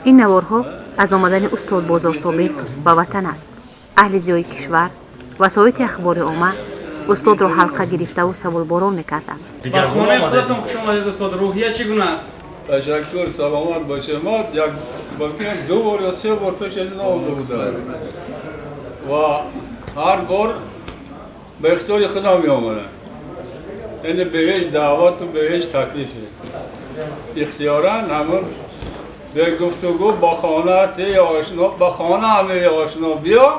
این نوارها از آمدن استاد بازار صابر به وطن است. اهل زیای کشور وسایط اخبار عامه استاد را حلقه گرفته و سوال باران میکردند. به خانه خودتان خوش آمدید استاد. روحیه چگونه است؟ تشکر، سلامت باشه. ما دو بار یا سه بار پیش از این آمده بودم و هر بار به اختیار خدا می آمدن. یعنی به هیچ دعوت و به هیچ تکلیفی اختیارا همون به گفتگو با خانه تی آشنا، با خانه همه آشنا بیا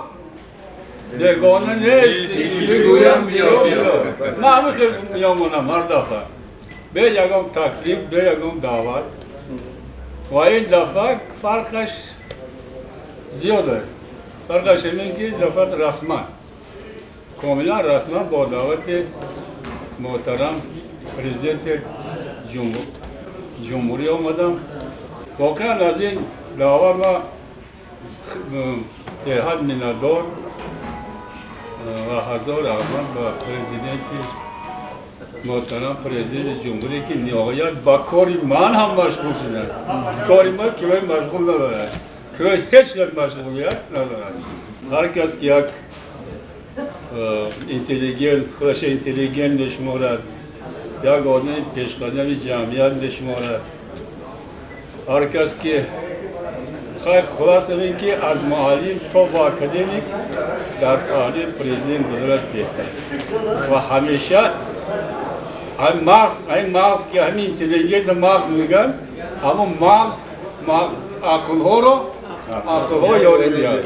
یگانه نیست بگویم بیا من همه خیلی می آمدم هر دفعه به یکم تکلیف، به یکم دعوت و این دفعه فرقش زیاد است. فرقش اینه که دفعه رسما کاملا رسما با دعوت محترم پرزیدنت جمهوری آمدم. واقعا از این دعوت ما به حد منتدار و هزار رحمت به پرزیدنت محترم پرزیدنت جمهوری که نهایت با کاری من هم مشغول شدن. کاری من که مشغول ندارد، که هیچ یک مشغولیت ندارد. هر کس که یک اینتلیگنت، خودش اینتلیگنت نشمارد، یک آدم پیشقدم جمعیت نشمارد، هر کس که خیلی خلاص این که از معلم تا با اکادمیک در تعلیم پرزیدنت گذارد بهتر و همیشه این مغز که همین اینتلیگنت مغز میگن همون مغز عقل ها رو یاری میاد.